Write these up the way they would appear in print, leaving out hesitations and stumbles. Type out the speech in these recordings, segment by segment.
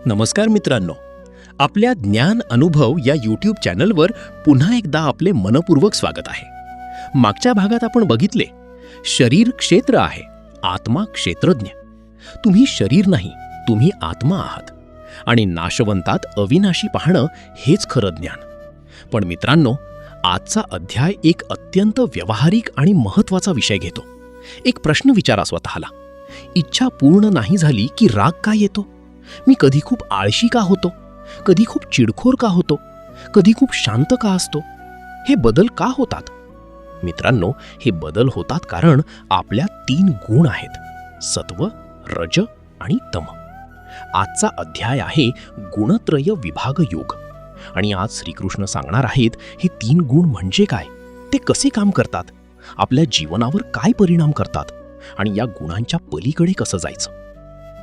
नमस्कार मित्रांनो, आपल्या ज्ञान अनुभव या यूट्यूब चॅनलवर पुन्हा एकदा आपले मनपूर्वक स्वागत आहे. मागच्या भागात आपण बघितले, शरीर क्षेत्र आहे, आत्मा क्षेत्रज्ञ. तुम्ही शरीर नाही, तुम्ही आत्मा आहात आणि नाशवंतात अविनाशी पाहणं हेच खरं ज्ञान. पण मित्रांनो, आजचा अध्याय एक अत्यंत व्यावहारिक आणि महत्त्वाचा विषय घेतो. एक प्रश्न विचारा स्वतःला, इच्छा पूर्ण नाही झाली की राग का येतो? मी कधी खूप आळशी का होतो? कधी खूप चिडखोर का होतो? कधी खूप शांत का असतो? हे बदल का होतात? मित्रांनो, हे बदल होतात कारण आपल्या 3 गुण आहेत: सत्व, रज आणि तम. आजचा अध्याय आहे गुणत्रय विभाग योग. आणि आज श्रीकृष्ण सांगणार आहेत हे 3 गुण म्हणजे काय, ते कसे काम करतात, आपल्या जीवनावर काय परिणाम करतात आणि या गुणांच्या पलीकडे कसं जायचं.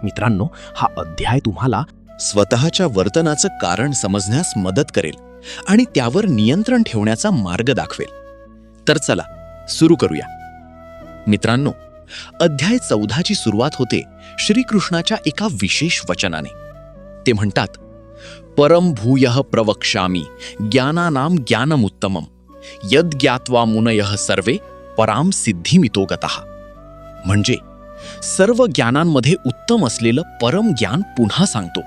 मित्रांनो, हा अध्याय तुम्हाला स्वतःच्या वर्तनाचं कारण समजण्यास मदत करेल आणि त्यावर नियंत्रण ठेवण्याचा मार्ग दाखवेल. तर चला सुरू करूया. मित्रांनो, अध्याय 14 ची सुरुवात होते श्रीकृष्णाच्या एका विशेष वचनाने. ते म्हणतात, परम भूयः प्रवक्ष्यामि ज्ञानानां ज्ञानमुत्तमं यद् ज्ञात्वा मुनयः सर्वे पराम सिद्धिमितो गतः. म्हणजे सर्व ज्ञानांमध्ये उत्तम असलेलं परम ज्ञान पुन्हा सांगतो,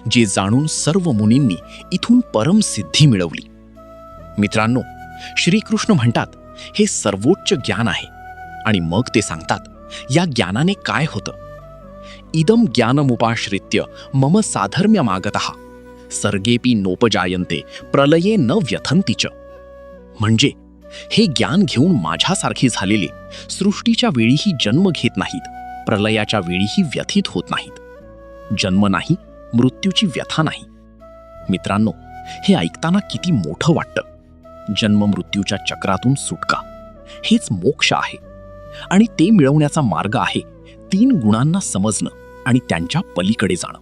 जे जाणून सर्व मुनींनी इथून परम सिद्धी मिळवली. मित्रांनो, श्रीकृष्ण म्हणतात हे सर्वोच्च ज्ञान आहे आणि मग ते सांगतात या ज्ञानाने काय होतं. इदम ज्ञानमुपाश्रित्य मम साधर्म्यमागतः सर्गेपि नोपजायन्ते प्रलये न व्यथन्ति च. म्हणजे हे ज्ञान घेऊन माझ्यासारखे झालेले सृष्टीच्या वेळीही जन्म घेत नाहीत, प्रलयाच्या वेळीही व्यथित होत नाहीत. जन्म नाही, मृत्यूची व्यथा नाही. मित्रांनो, हे ऐकताना किती मोठं वाटतं. जन्म मृत्यूच्या चक्रातून सुटका, हेच मोक्ष आहे. आणि ते मिळवण्याचा मार्ग आहे 3 गुणांना समजणं आणि त्यांच्या पलीकडे जाणं.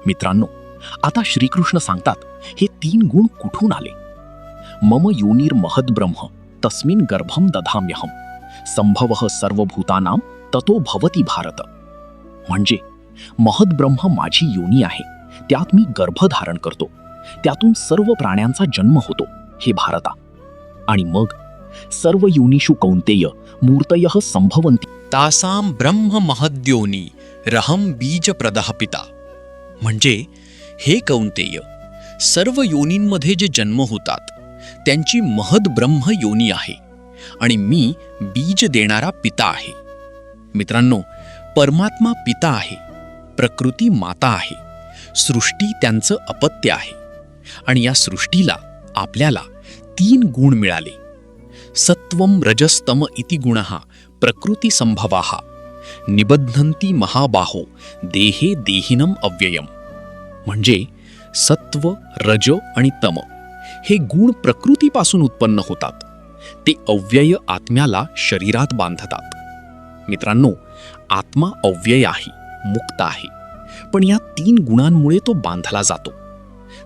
मित्रांनो, आता श्रीकृष्ण सांगतात हे 3 गुण कुठून आले. मम योनिर महद्ब्रह्म तस्मिन् गर्भम दधाम्यहम संभवः सर्वभूतानां ततो भवति भारत. म्हणजे महद्ब्रह्म माझी योनी आहे, त्यात मी गर्भ धारण करतो, त्यातून सर्व प्राण्यांचा जन्म होतो हे भारता. आणि मग सर्व योनिषु कौंतेय मूर्तयः संभवन्ति तासाम ब्रह्म महद्योनी रहम बीज प्रदः पिता. म्हणजे हे कौंतेय, सर्व योनींमध्ये जे जन्म होतात त्यांची महद ब्रह्म योनी आहे आणि मी बीज देणारा पिता आहे. मित्रांनो, परमात्मा पिता आहे, प्रकृती माता आहे, सृष्टी त्यांचं अपत्य आहे. आणि या सृष्टीला आपल्याला 3 गुण मिळाले. सत्वम रजस्तम इति गुणः प्रकृती संभवाः निबध्नन्ति महाबाहो देहे देहिनम अव्ययम. म्हणजे सत्व, रज आणि तम हे गुण प्रकृतीपासून उत्पन्न होतात. ते अव्यय आत्म्याला शरीरात बांधतात. मित्रांनो, आत्मा अव्यय आहे, मुक्त आहे, पण या 3 गुणांमुळे तो बांधला जातो.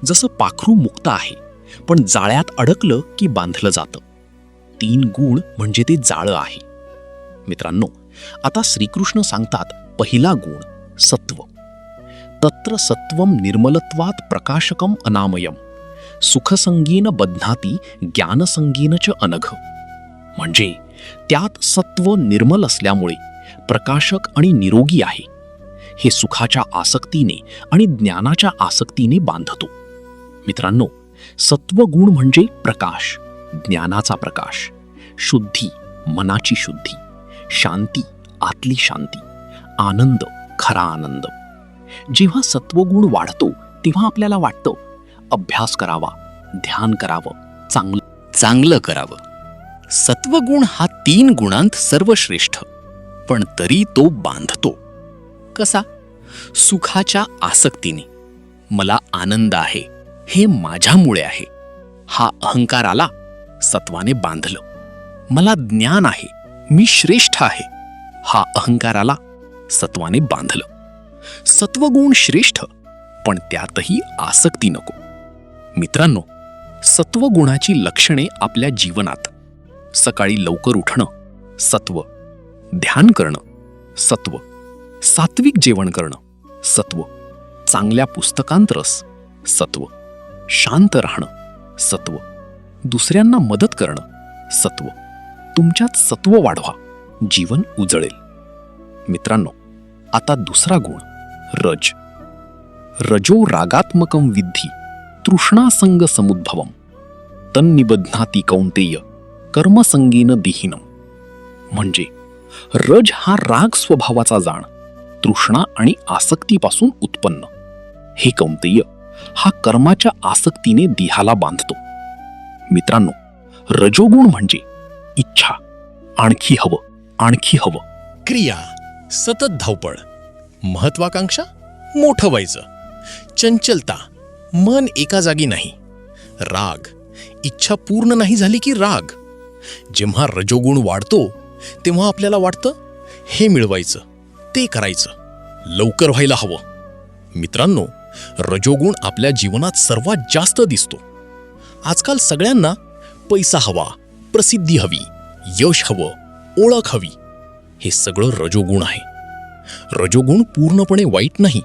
जसं पाखरू मुक्त आहे, पण जाळ्यात अडकलं की बांधलं जातं. 3 गुण म्हणजे ते जाळं आहे. मित्रांनो, आता श्रीकृष्ण सांगतात पहिला गुण सत्व. तत्र सत्वम निर्मलत्वात् प्रकाशकम अनामयम सुखसंगीन बध्नाती ज्ञानसंगीन च अनघ. म्हणजे त्यात सत्व निर्मल असल्यामुळे प्रकाशक आणि निरोगी आहे. हे सुखाच्या आसक्तीने आणि ज्ञानाच्या आसक्तीने बांधतो. मित्रांनो, सत्वगुण म्हणजे प्रकाश, ज्ञानाचा प्रकाश, शुद्धी, मनाची शुद्धी, शांती, आतली शांती, आनंद, खरा आनंद. जेव्हा सत्वगुण वाढतो तेव्हा आपल्याला वाटतं अभ्यास करावा, ध्यान करावं, चांगलं करावं. सत्वगुण हा 3 गुणांत सर्वश्रेष्ठ, पण तरी तो बांधतो. कसा? सुखाच्या आसक्तीने. मला आनंद आहे, हे माझ्यामुळे आहे, हा अहंकार आला, सत्वाने बांधलं. मला ज्ञान आहे, मी श्रेष्ठ आहे, हा अहंकार आला, सत्वाने बांधलं. सत्वगुण श्रेष्ठ, पण त्यातही आसक्ती नको. मित्रांनो, सत्वगुणाची लक्षणे आपल्या जीवनात: सकाळी लवकर उठणं सत्व, ध्यान करणं सत्व, सात्विक जेवण करणं सत्व, चांगल्या पुस्तकांत रस सत्व, शांत राहणं सत्व, दुसऱ्यांना मदत करणं सत्व, तुमच्यात सत्व वाढवा, जीवन उजळेल. मित्रांनो, आता दुसरा गुण रज. रजो रागात्मकं विद्धि तृष्णासंग समुद्भवम तन्निबध्नाती कौंतेय कर्मसंगेन दिहीनम. म्हणजे रज हा राग स्वभावाचा जाण, तृष्णा आणि आसक्तीपासून उत्पन्न. हे कौंतेय, हा कर्माच्या आसक्तीने देहाला बांधतो. मित्रांनो, रजोगुण म्हणजे इच्छा, आणखी हवं, आणखी हवं. क्रिया, सतत धावपळ, महत्वाकांक्षा, मोठं व्हायचं, चंचलता, मन एका जागी नाही, राग, इच्छा पूर्ण नाही झाली की राग. जेव्हा रजोगुण वाढतो तेव्हा आपल्याला वाटतं हे मिळवायचं, ते करायचं, लवकर व्हायला हवं. मित्रांनो, रजोगुण आपल्या जीवनात सर्वात जास्त दिसतो. आजकाल सगळ्यांना पैसा हवा, प्रसिद्धी हवी, यश हवं, ओळख हवी. हे सगळं रजोगुण आहे. रजोगुण पूर्णपणे वाईट नाही,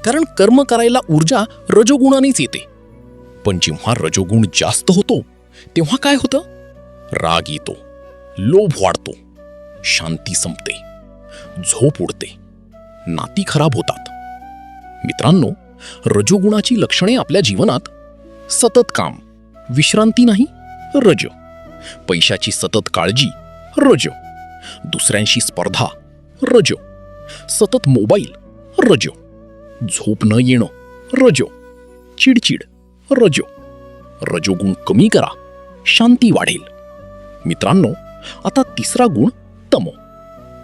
कारण कर्म करायला ऊर्जा रजोगुणानेच येते. पण जेव्हा रजोगुण जास्त होतो तेव्हा काय होतं? राग येतो, लोभ वाढतो, शांती संपते, झोप उडते, नाती खराब होतात. मित्रांनो, रजोगुणाची लक्षणे आपल्या जीवनात सतत काम, विश्रांती नाही, रज. पैशाची सतत काळजी, रज. दुसऱ्यांशी स्पर्धा, रज. सतत मोबाईल, रज. झोप न येणं, रज. चिडचिड, रज. रजोगुण कमी करा, शांती वाढेल. मित्रांनो, आता तिसरा गुण तम.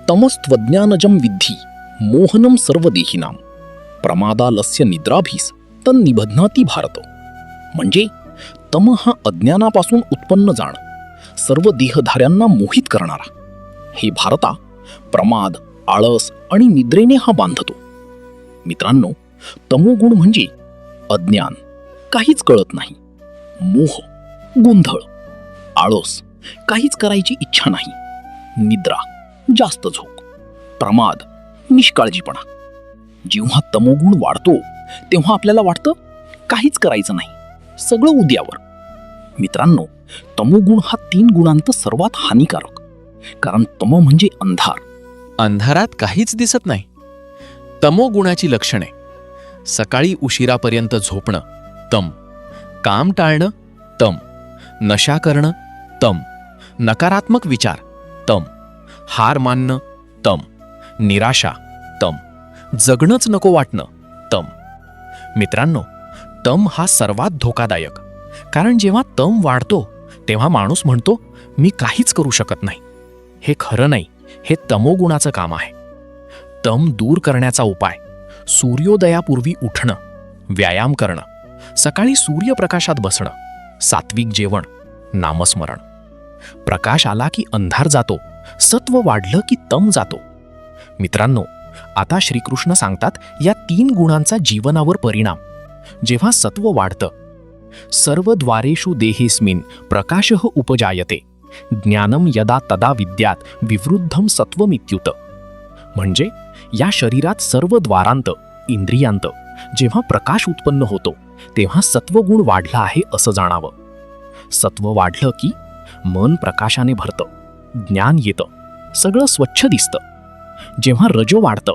तमस्त्वज्ञानजम विद्धि मोहनम सर्वदेहिनाम प्रमादालस्य निद्राभीस तन्निबध्नाती भारत. म्हणजे तम हा अज्ञानापासून उत्पन्न जाण, सर्व देहधाऱ्यांना मोहित करणारा. हे भारता, प्रमाद, आळस आणि निद्रेने हा बांधतो. मित्रांनो, तमोगुण म्हणजे अज्ञान, काहीच कळत नाही, मोह, गोंधळ, आळस, काहीच करायची इच्छा नाही, निद्रा, जास्त झोप, प्रमाद, निष्काळजीपणा. जेव्हा तमोगुण वाढतो तेव्हा आपल्याला वाटतं काहीच करायचं नाही, सगळं उद्यावर. मित्रांनो, तमोगुण हा 3 गुणांत सर्वात हानिकारक. कारण तम म्हणजे अंधार. अंधारात काहीच दिसत नाही. तमोगुणाची लक्षणे: सकाळी उशिरापर्यंत झोपणं, तम. काम टाळणं, तम. नशा करणं, तम. नकारात्मक विचार, तम. हार मानणं, तम. निराशा, तम. जगणंच नको वाटणं, तम. मित्रांनो, तम हा सर्वात धोकादायक. कारण जेव्हा तम वाढतो तेव्हा माणूस म्हणतो मी काहीच करू शकत नाही. हे खरं नाही, हे तमोगुणाचं काम आहे. तम दूर करण्याचा उपाय: सूर्योदयापूर्वी उठणं, व्यायाम करणं, सकाळी सूर्यप्रकाशात बसणं, सात्विक जेवण, नामस्मरण. प्रकाश आला की अंधार जातो, सत्व वाढलं की तम जातो. मित्रांनो, आता श्रीकृष्ण सांगतात या 3 गुणांचा जीवनावर परिणाम. जेव्हा सत्व वाढतं, सर्व द्वारेषु देहेस्मिन् प्रकाशः उपजायते ज्ञानम यदा तदा विद्यात विवृद्धम सत्वमित्युत. म्हणजे या शरीरात सर्व द्वारांत, इंद्रियांत जेव्हा प्रकाश उत्पन्न होतो तेव्हा सत्वगुण वाढला आहे असं जाणावं. सत्व वाढलं की मन प्रकाशाने भरतं, ज्ञान येतं, सगळं स्वच्छ दिसतं. जेव्हा रजो वाढतं,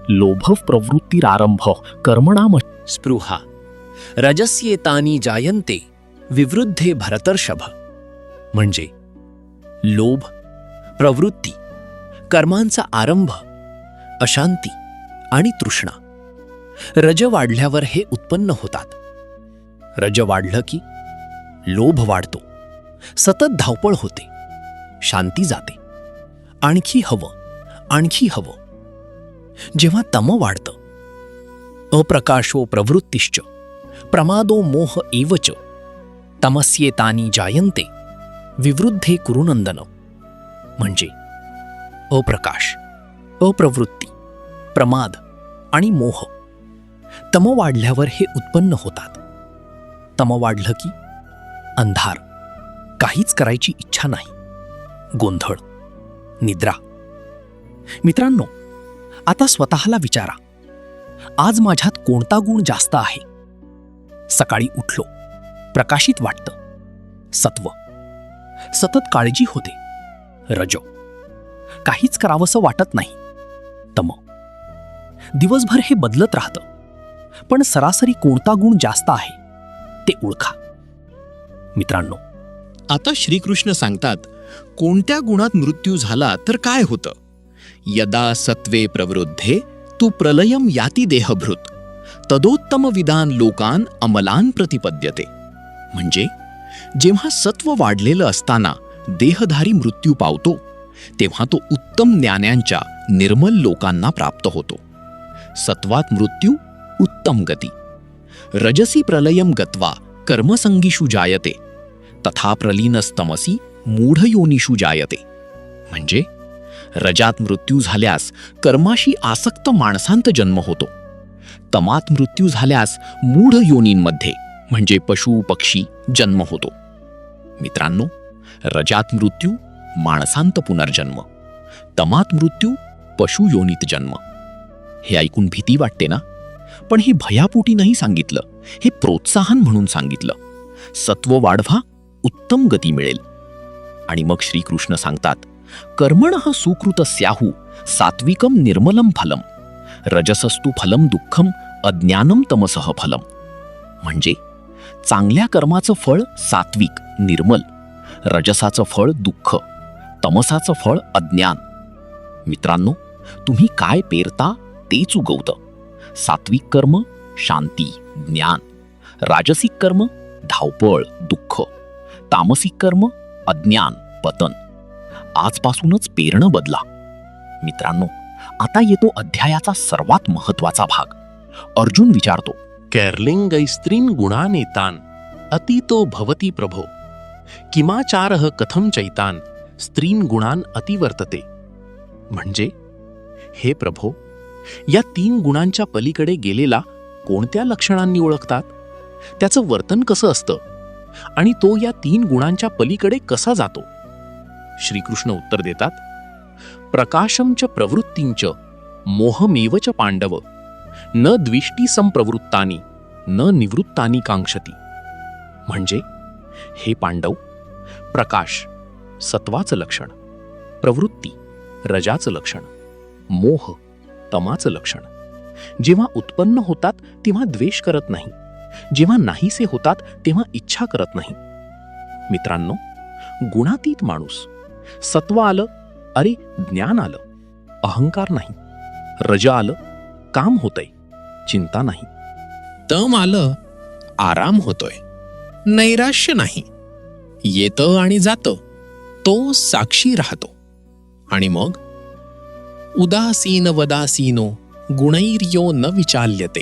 लोभ प्रवृत्तीरारंभ कर्मणाम स्पृहा रजस्येतानि जायन्ते विवृद्धे भरतर्षभ. म्हणजे लोभ, प्रवृत्ती, कर्मांचा आरंभ, अशांती आणि तृष्णा. रज वाढल्यावर हे उत्पन्न होतात. रज वाढलं की लोभ वाढतो, सतत धावपळ होते, शांती जाते, आणखी हवं, आणखी हवं. जेव्हा तम वाढतं, अप्रकाशो प्रवृत्तिश्च प्रमादो मोह एवच तमस्येतानि जायन्ते विवृद्धे कुरुनंदन. म्हणजे अप्रकाश, अप्रवृत्ती, प्रमाद आणि मोह, तम वाढल्यावर हे उत्पन्न होतात. तम वाढलं की अंधार, काहीच करायची इच्छा नाही, गोंधळ, निद्रा. मित्रांनो, आता स्वतःला विचारा, आज माझ्यात कोणता गुण जास्त आहे? सकाळी उठलो, प्रकाशित वाटतं. सत्व. सतत काळजी होते. रजो. काहीच करावंसं वाटत नाही. तम. दिवसभर हे बदलत राहतं. पण सरासरी कोणता गुण जास्त आहे ते ओळखा. मित्रांनो, आता श्रीकृष्ण सांगतात, कोणत्या गुणात मृत्यू झाला तर काय होतं? यदा सत्वे प्रवृद्धे तू प्रलयम याती देहभृत तदोत्तम विदान लोकान अमलान प्रतिपद्यते. म्हणजे जेव्हा सत्व वाढलेलं असताना देहधारी मृत्यू पावतो, तेव्हा तो उत्तम ज्ञानांच्या निर्मल लोकांना प्राप्त होतो. सत्वात मृत्यू उत्तम गती. रजसी प्रलयम गत्वा कर्मसंगीषु जायते तथा प्रलीनस्तमसी मूढयोनिषु जायते. म्हणजे रजात मृत्यू झाल्यास कर्माशी आसक्त माणसांत जन्म होतो. तमात मृत्यू झाल्यास मूढ योनींमध्ये म्हणजे पशु पक्षी जन्म होतो. मित्रांनो, रजात मृत्यू माणसांत पुनर्जन्म, तमात मृत्यू पशु योनीत जन्म. हे ऐकून भीती वाटते ना? पण हे भयापोटी नाही सांगितलं, हे प्रोत्साहन म्हणून सांगितलं. सत्व वाढवा, उत्तम गती मिळेल. आणि मग श्रीकृष्ण सांगतात, कर्मणः सुकृतस्याहु सात्विकम निर्मलम फलम रजसस्तु फलम दुःखम अज्ञानम तमसः फलम. म्हणजे चांगल्या कर्माचं फळ सात्विक निर्मल, रजसाचं फळ दुःख, तमसाचं फळ अज्ञान. मित्रांनो, तुम्ही काय पेरता तेच उगवतं. सात्विक कर्म शांती ज्ञान, राजसिक कर्म धावपळ दुःख, तामसिक कर्म अज्ञान पतन. आजपासूनच पेरणं बदला. मित्रांनो, आता येतो अध्यायाचा सर्वात महत्वाचा भाग. अर्जुन विचारतो, कैर्लिंगैस्त्रीन् गुणानेतान् अतीतो भवति प्रभो किमाचारः कथं चैतान् स्त्रीन् गुणान् अतिवर्तते. म्हणजे हे प्रभो, या 3 गुणांच्या पलीकडे गेलेला कोणत्या लक्षणांनी ओळखतात? त्याचं वर्तन कसं असतं आणि तो या 3 गुणांच्या पलीकडे कसा जातो? श्रीकृष्ण उत्तर देतात, प्रकाशं च प्रवृत्तींच मोहमेव च पांडव न द्विष्टी संप्रवृत्तानि न निवृत्तानि कांक्षती. म्हणजे हे पांडव, प्रकाश सत्वाचं लक्षण, प्रवृत्ती रजाचं लक्षण, मोह तमाचं लक्षण. जेव्हा उत्पन्न होतात तेव्हा द्वेष करत नाही, जेव्हा नाहीसे होतात तेव्हा इच्छा करत नाही. मित्रांनो, गुणातीत माणूस. सत्व आलं, अरे ज्ञान आलं, अहंकार नाही. रज आलं, काम होतंय, चिंता नाही. तम आलं, आराम होतोय, नैराश्य नाही. येतं आणि जातं, तो साक्षी राहतो. आणि मग उदासीन वदासीनो गुणैर्यो न विचाल्यते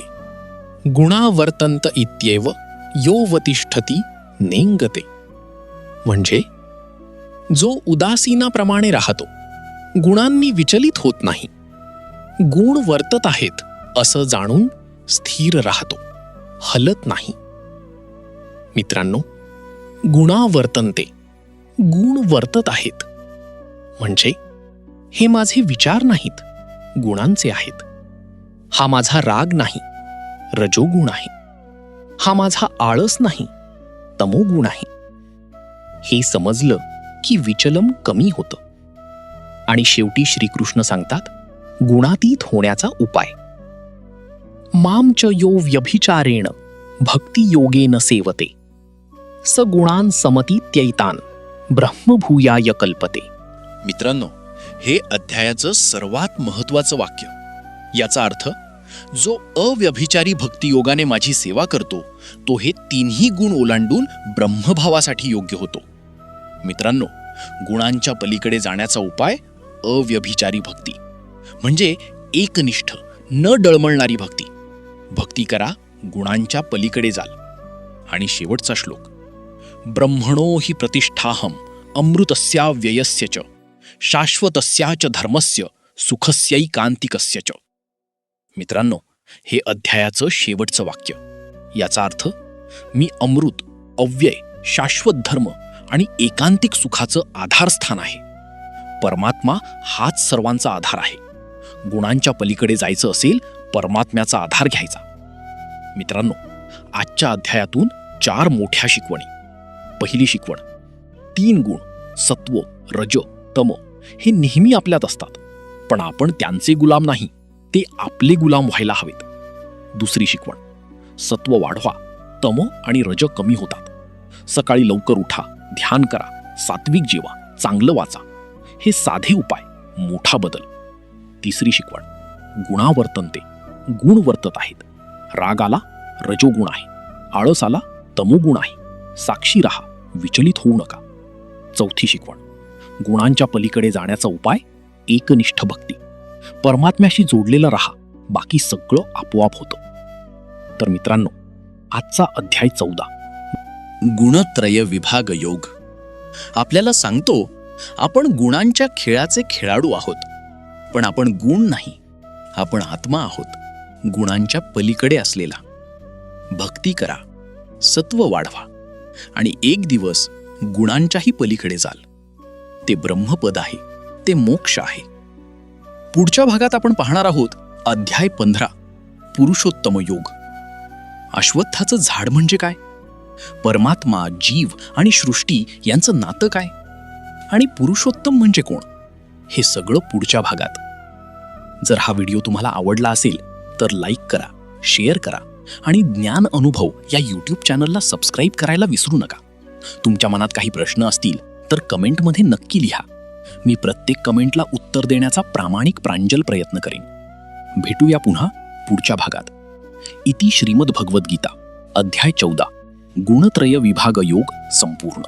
गुणावर्तंत इत्येव यो वतिष्ठती नेंगते. म्हणजे जो उदासीनाप्रमाणे राहतो, गुणांनी विचलित होत नाही, गुण वर्तत आहेत असं जाणून स्थिर राहतो, हलत नाही. मित्रांनो, गुणावर्तन्ते, गुण वर्तत आहेत. म्हणजे हे माझे विचार नाहीत, गुणांचे आहेत. हा माझा राग नाही, रजोगुण आहे. हा माझा आळस नाही, तमोगुण आहे. हे समजलं की विचलम कमी होतं. आणि शेवटी श्रीकृष्ण सांगतात, गुणातीत होण्याचा उपाय. माम च यो व्यभिचारेण भक्ती योगेन सेवते स गुणान समतीत्यैतान ब्रह्मभूयाय कल्पते. मित्रांनो, हे अध्यायाचं सर्वात महत्वाचं वाक्य. याचा अर्थ, जो अव्यभिचारी भक्तियोगाने माझी सेवा करतो, तो हे 3ही गुण ओलांडून ब्रह्मभावासाठी योग्य होतो. मित्रांनो, गुणांच्या पलीकडे जाण्याचा उपाय अव्यभिचारी भक्ती, म्हणजे एकनिष्ठ न डळमळणारी भक्ती. भक्ती करा, गुणांच्या पलीकडे जाल. आणि शेवटचा श्लोक, ब्रह्मणो हि प्रतिष्ठाहम अमृतस्या व्ययस्य च शाश्वतस्या च धर्मस्य सुखस्यैकांतिकस्य च. मित्रांनो, हे अध्यायाचं शेवटचं वाक्य. याचा अर्थ, मी अमृत, अव्यय, शाश्वत धर्म आणि एकांतिक सुखाचं आधारस्थान आहे. परमात्मा हाच सर्वांचा आधार आहे. गुणांच्या पलीकडे जायचं असेल, परमात्म्याचा आधार घ्यायचा. मित्रांनो, आजच्या अध्यायातून 4 मोठ्या शिकवणी. पहिली शिकवण, 3 गुण सत्व, रज, तम हे नेहमी आपल्यात असतात, पण आपण त्यांचे गुलाम नाही, ते आपले गुलाम व्हायला हवेत. दुसरी शिकवण, सत्व वाढवा, तम आणि रज कमी होतात. सकाळी लवकर उठा, ध्यान करा, सात्विक जेवा, चांगलं वाचा. हे साधे उपाय, मोठा बदल. तिसरी शिकवण, गुणावर्तनते, गुण वर्तत आहेत. राग आला, रजोगुण आहे. आळस आला, तमोगुण आहे. साक्षी रहा, विचलित होऊ नका. चौथी शिकवण, गुणांच्या पलीकडे जाण्याचा उपाय, एकनिष्ठ भक्ती. परमात्म्याशी जोडलेलं रहा, बाकी सगळं आपोआप होतं. तर मित्रांनो, आजचा अध्याय 14, गुणत्रय विभाग योग, आपल्याला सांगतो आपण गुणांच्या खेळाचे खेळाडू आहोत. पण आपण गुण नाही, आपण आत्मा आहोत, गुणांच्या पलीकडे असलेला. भक्ती करा, सत्व वाढवा आणि एक दिवस गुणांच्याही पलीकडे जाल. ते ब्रह्मपद आहे, ते मोक्ष आहे. पुढच्या भागात आपण पाहणार आहोत अध्याय 15, पुरुषोत्तम योग. अश्वत्थाचं झाड म्हणजे काय? परमात्मा, जीव आणि सृष्टी यांचं नातं काय? आणि पुरुषोत्तम म्हणजे कोण? हे सगळं पुढच्या भागात. जर हा व्हिडिओ तुम्हाला आवडला असेल तर लाईक करा, शेअर करा आणि ज्ञान अनुभव या यूट्यूब चॅनलला सबस्क्राईब करायला विसरू नका. तुमच्या मनात काही प्रश्न असतील तर कमेंटमध्ये नक्की लिहा. मी प्रत्येक कमेंटला उत्तर देण्याचा प्रामाणिक प्रांजल प्रयत्न करेन. भेटूया पुन्हा पुढच्या भागात. इति श्रीमद् भगवद्गीता अध्याय 14, गुणत्रय विभाग योग संपूर्ण.